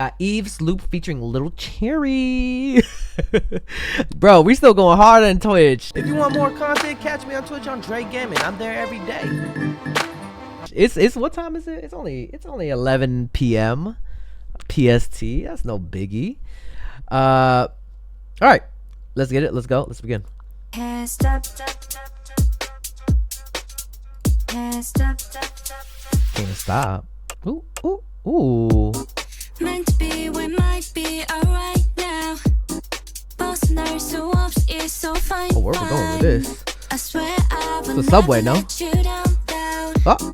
got Yves loop featuring Lil Cherry. Bro, we still going hard on Twitch. If you want more content, catch me on Twitch on Jrekml. I'm there every day. It's what time is it? It's only 11 p.m. PST. That's no biggie. All right, let's get it. Let's go. Let's begin. Can't stop. Can't stop. Ooh, ooh, ooh. Meant to be, we might be alright now. Boss nurse who ups is so fine. Oh, where we going with this? I swear I will It's a subway, no? let you down. Oh,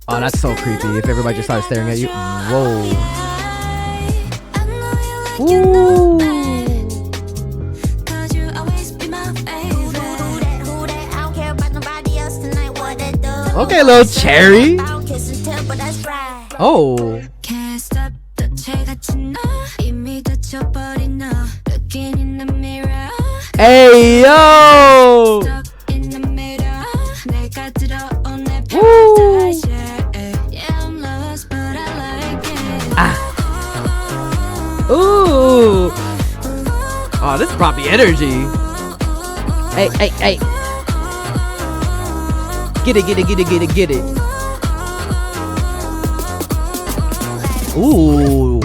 that's so creepy. If everybody just started staring at you. Whoa. Ooh. Okay, Lil Cherry. Oh. Can't stop the looking in the mirror. Hey yo. In the mirror. Ooh. Yeah, I'm lost, but I like it. Ooh. Oh, this brought me energy. Hey, hey, hey. Get it, get it, get it, get it, get it. Ooh.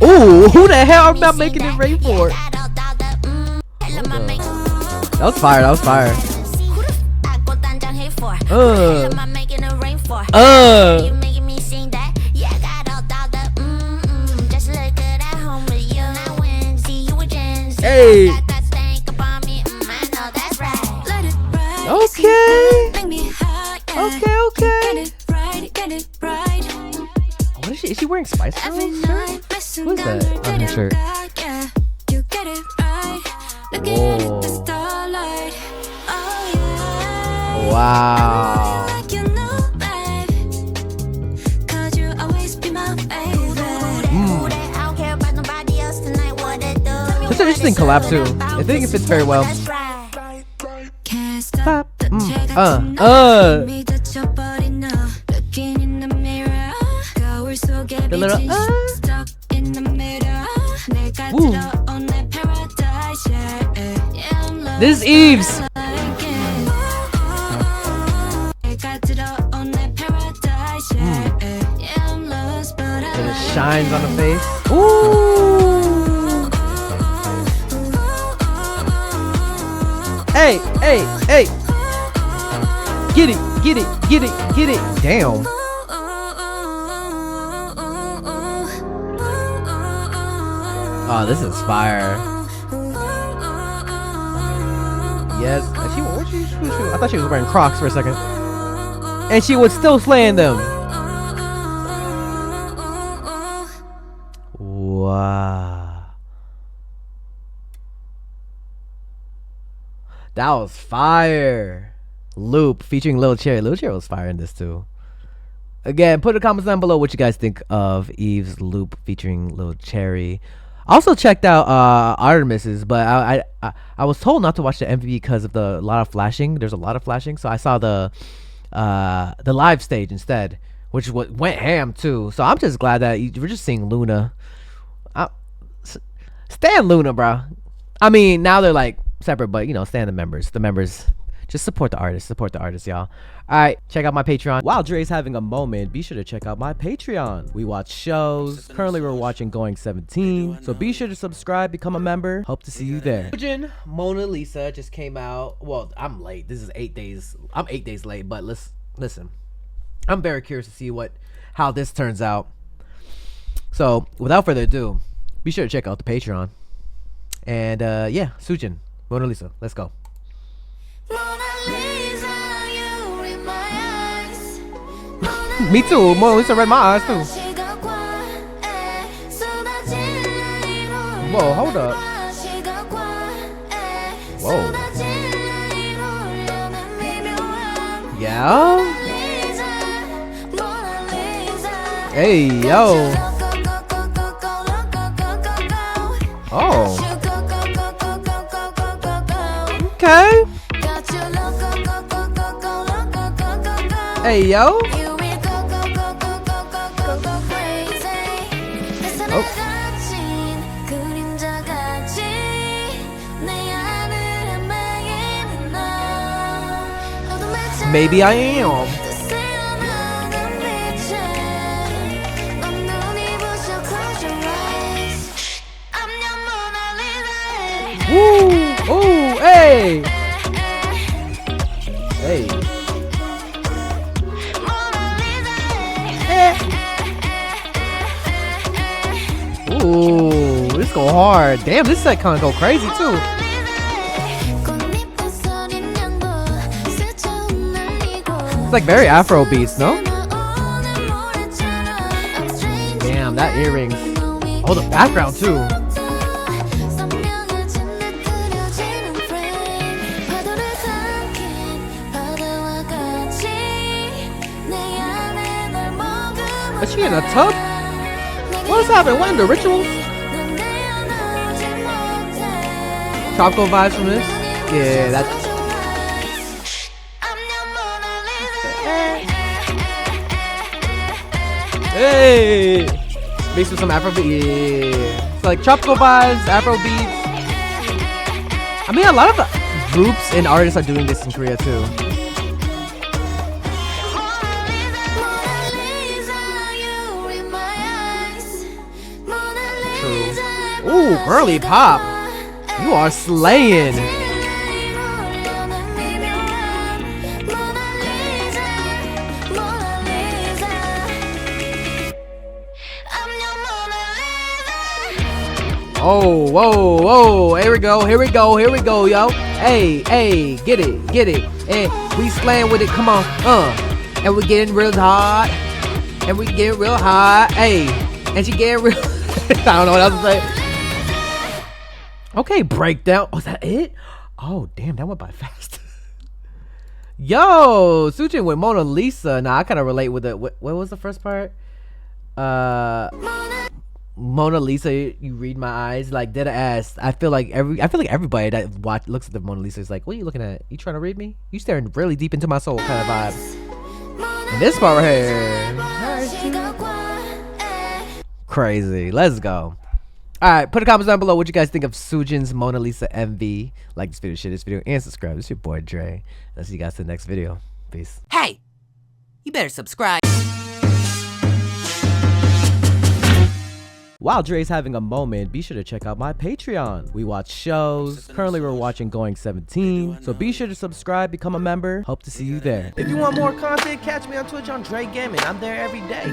Ooh, who the hell am I making it rain for? That was fire, that was fire. Hey. Okay. Okay. What is she? Is she wearing Spice Girls shirt? Who is that on her shirt? Whoa. Wow. It's an interesting collab too. I think it fits very well. The little This is Yves. And it shines on the face. Ooh. Hey, hey, hey. Get it, get it, get it, get it. Damn. Oh, this is fire. Yes. I thought she was wearing Crocs for a second. And she was still slaying them. Wow. That was fire. Loop featuring Lil Cherry. Lil Cherry was fire in this too. Again, put a comment down below what you guys think of Yves Loop featuring Lil Cherry. I also checked out Artemis's, but I was told not to watch the MV because of a lot of flashing. There's a lot of flashing, so I saw the live stage instead, which went ham too. So I'm just glad that we're just seeing Luna. Stan Luna, bro. I mean, now they're like separate, but you know, stan the members. The members. Just support the artists. Support the artists, y'all. All right, check out my Patreon. While Dre's having a moment, be sure to check out my Patreon. We watch shows. Currently, we're watching Going 17. So be sure to subscribe, become a member. Hope to see you there. SOOJIN Mona Lisa just came out. Well, I'm late. This is 8 days. I'm 8 days late, but listen. I'm very curious to see how this turns out. So without further ado, be sure to check out the Patreon. And yeah, SOOJIN Mona Lisa. Let's go. Me too. Mona Lisa read my eyes too. Whoa, hold up. Whoa. Yeah. Hey yo. Oh. Okay. Hey yo. Maybe I am. Woo! Ooh! Hey! Hey! Ooh! This go hard. Damn, this set kind of go crazy too. It's like very Afro beats, no? Damn, that earrings. Oh, the background too. Is she in a tub? What's happening? What in the rituals? Tropical vibes from this? Yeah, that's. Hey! Mixed with some Afrobeat. Yeah. It's like tropical vibes, Afro beats. I mean, a lot of the groups and artists are doing this in Korea too. Ooh, girly pop. You are slaying. Oh, whoa, whoa. Here we go, here we go, here we go, yo. Hey, hey, get it, get it. Hey, we slaying with it, come on, and we getting real hot. And we getting real hot. Hey, and she getting real. I don't know what else to say. Okay, breakdown. Oh, is that it? Oh, damn, that went by fast. Yo, SOOJIN with Mona Lisa. Now I kind of relate with the. What was the first part? Mona Lisa, you read my eyes, like dead ass. I feel like everybody that looks at the Mona Lisa is like, what are you looking at? You trying to read me? You staring really deep into my soul, kind of vibes. And this part right here, crazy. Let's go. All right, put a comment down below what you guys think of SOOJIN's Mona Lisa MV. Like this video, share this video, and subscribe. It's your boy Dre. I'll see you guys in the next video. Peace. Hey, you better subscribe. While Dre's having a moment, be sure to check out my Patreon. We watch shows. Currently, we're watching Going 17. So be sure to subscribe, become a member. Hope to see you there. If you want more content, catch me on Twitch on JREAMERS. I'm there every day.